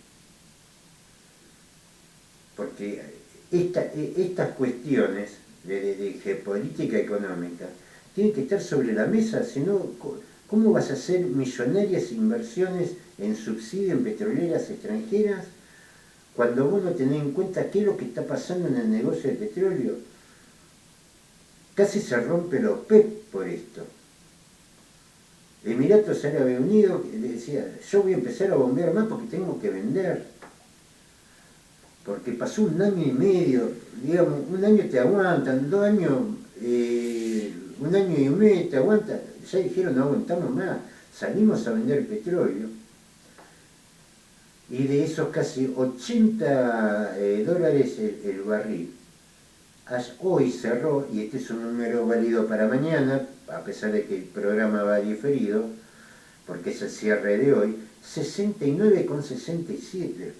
Porque estas cuestiones de geopolítica económica tienen que estar sobre la mesa, si no, ¿cómo vas a hacer millonarias inversiones en subsidio en petroleras extranjeras cuando vos no tenés en cuenta qué es lo que está pasando en el negocio de petróleo? Casi se rompe los OPEP por esto. Emiratos Árabes Unidos decía, yo voy a empezar a bombear más porque tengo que vender. Porque pasó 1 año y medio, digamos, 1 año te aguantan, 2 años, 1 año y medio te aguantan, ya dijeron no aguantamos más, salimos a vender petróleo. Y de esos casi $80 el barril, hoy cerró, y este es un número válido para mañana, a pesar de que el programa va diferido, porque es el cierre de hoy, 69,67.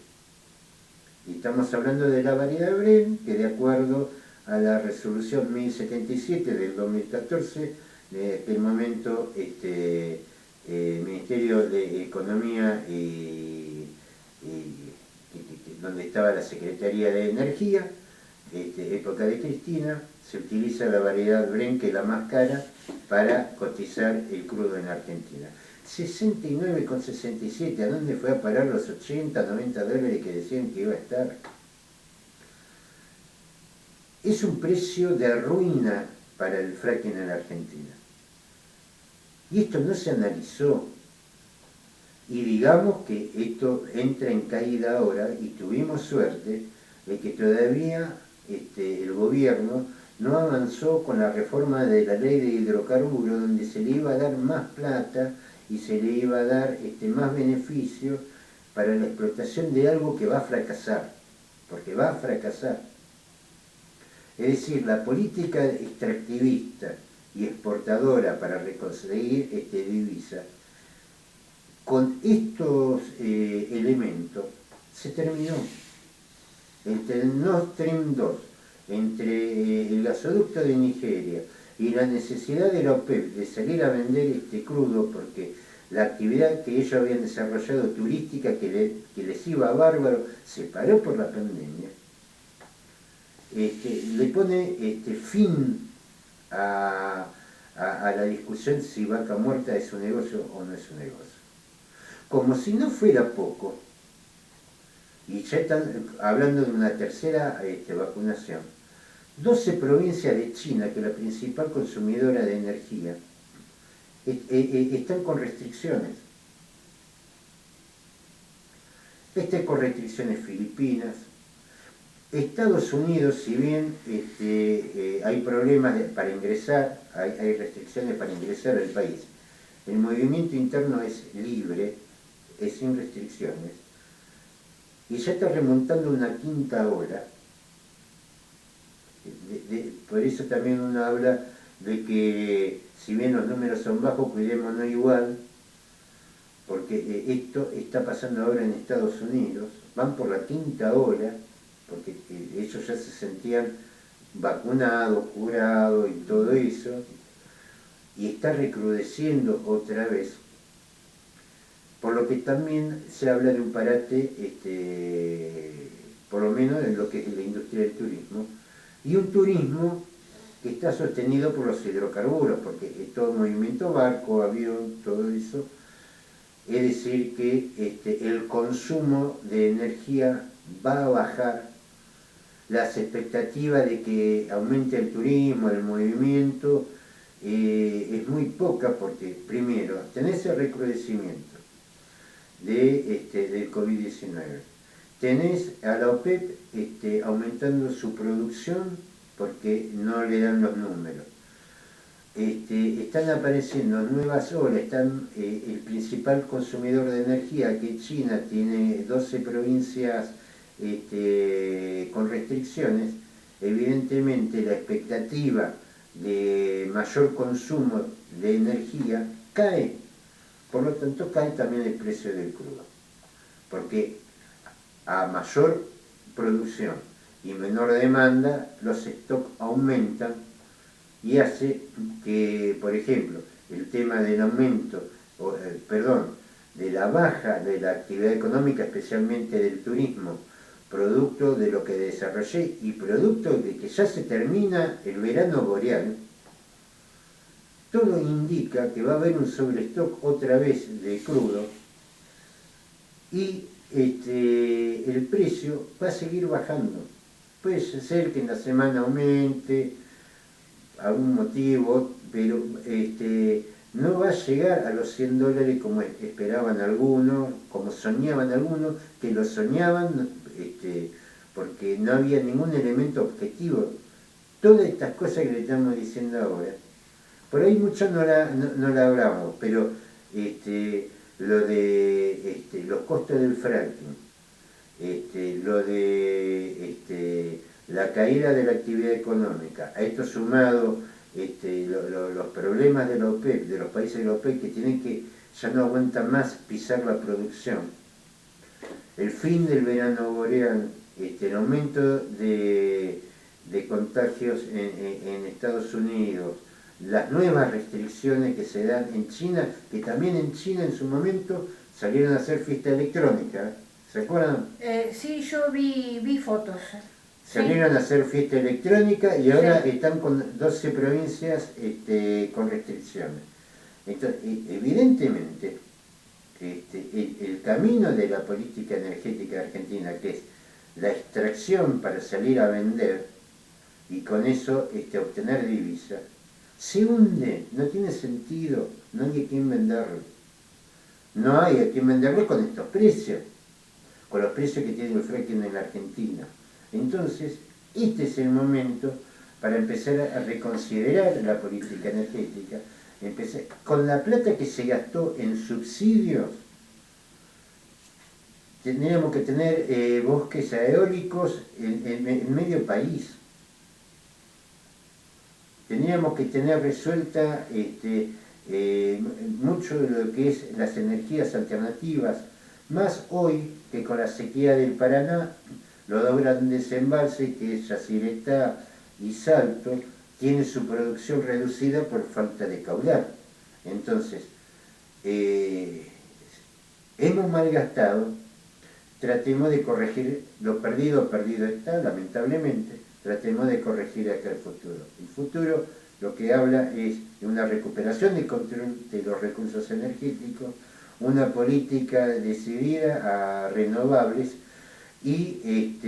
Y estamos hablando de la variedad Brent, que de acuerdo a la resolución 1077 del 2014, de aquel momento Ministerio de Economía donde estaba la Secretaría de Energía, época de Cristina, se utiliza la variedad Brent, que es la más cara, para cotizar el crudo en Argentina. 69,67, ¿a dónde fue a parar los 80, 90 dólares que decían que iba a estar? Es un precio de ruina para el fracking en la Argentina. Y esto no se analizó. Y digamos que esto entra en caída ahora, y tuvimos suerte de que todavía el gobierno no avanzó con la reforma de la ley de hidrocarburos, donde se le iba a dar más plata y se le iba a dar más beneficio para la explotación de algo que va a fracasar, porque va a fracasar. Es decir, la política extractivista y exportadora para conseguir divisa, con estos elementos se terminó. Entre el Nord Stream 2, entre el gasoducto de Nigeria y la necesidad de la OPEP de salir a vender crudo, porque la actividad que ellos habían desarrollado turística, que les iba bárbaro, se paró por la pandemia, le pone fin a la discusión si vaca muerta es un negocio o no es un negocio. Como si no fuera poco, y ya están hablando de una tercera vacunación, 12 provincias de China, que es la principal consumidora de energía, están con restricciones. Están con restricciones Filipinas. Estados Unidos, si bien hay problemas para ingresar, hay restricciones para ingresar al país, el movimiento interno es libre, es sin restricciones, y ya está remontando una 5ª ola. Por eso también uno habla de que, si bien los números son bajos, cuidémonos igual, porque esto está pasando ahora en Estados Unidos, van por la quinta ola, porque ellos ya se sentían vacunados, curados y todo eso, y está recrudeciendo otra vez, por lo que también se habla de un parate, por lo menos en lo que es la industria del turismo, y un turismo que está sostenido por los hidrocarburos, porque es todo movimiento barco, avión, todo eso. Es decir, que el consumo de energía va a bajar, las expectativas de que aumente el turismo, el movimiento, es muy poca porque, primero, tenés el recrudecimiento del COVID-19, tenés a la OPEP aumentando su producción porque no le dan los números. Están apareciendo nuevas olas, el principal consumidor de energía, que China, tiene 12 provincias con restricciones. Evidentemente la expectativa de mayor consumo de energía cae, por lo tanto cae también el precio del crudo, porque a mayor producción y menor demanda, los stocks aumentan y hace que, por ejemplo, el tema del aumento, de la baja de la actividad económica, especialmente del turismo, producto de lo que desarrollé y producto de que ya se termina el verano boreal, todo indica que va a haber un sobrestock otra vez de crudo y el precio va a seguir bajando. Puede ser que en la semana aumente, algún motivo, pero no va a llegar a los $100 como esperaban algunos, como soñaban algunos, que lo soñaban porque no había ningún elemento objetivo. Todas estas cosas que le estamos diciendo ahora, por ahí mucho no la hablamos, pero lo de los costos del fracking, lo de la caída de la actividad económica, a esto sumado los problemas de la OPEP, de los países de la OPEP, que tienen que, ya no aguantan más pisar la producción, el fin del verano boreal, el aumento de contagios en Estados Unidos, las nuevas restricciones que se dan en China, que también en China en su momento salieron a hacer fiesta electrónica, ¿se acuerdan? Sí, yo vi fotos. Salieron a hacer fiesta electrónica y ahora están con 12 provincias con restricciones. Entonces, evidentemente, el camino de la política energética argentina, que es la extracción para salir a vender y con eso obtener divisas, se hunde, no tiene sentido, no hay a quién venderlo. No hay a quién venderlo con estos precios, con los precios que tiene el fracking en la Argentina. Entonces, este es el momento para empezar a reconsiderar la política energética, con la plata que se gastó en subsidios. Tendríamos que tener bosques eólicos en medio país. Teníamos que tener resuelta mucho de lo que es las energías alternativas, más hoy que con la sequía del Paraná, los dos grandes embalses, que es Yacyretá y Salto, tienen su producción reducida por falta de caudal. Entonces, hemos malgastado, tratemos de corregir lo perdido está, lamentablemente, tratemos de corregir acá el futuro. El futuro lo que habla es de una recuperación y control de los recursos energéticos, una política decidida a renovables y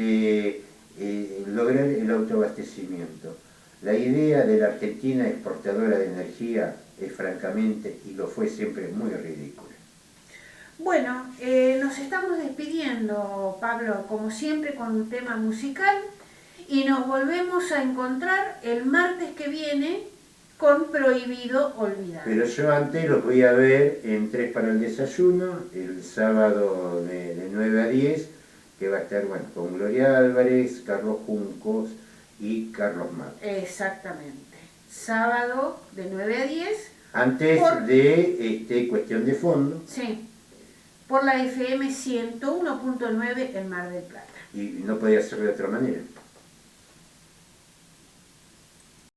lograr el autoabastecimiento. La idea de la Argentina exportadora de energía es francamente, y lo fue siempre, muy ridícula. Bueno, nos estamos despidiendo, Pablo, como siempre con un tema musical, y nos volvemos a encontrar el martes que viene con Prohibido Olvidar. Pero yo antes los voy a ver en 3 para el desayuno, el sábado de 9 a 10, que va a estar con Gloria Álvarez, Carlos Juncos y Carlos Mar. Exactamente. Sábado de 9 a 10. Antes de Cuestión de Fondo. Sí. por la FM 101.9 en Mar del Plata. Y no podía ser de otra manera.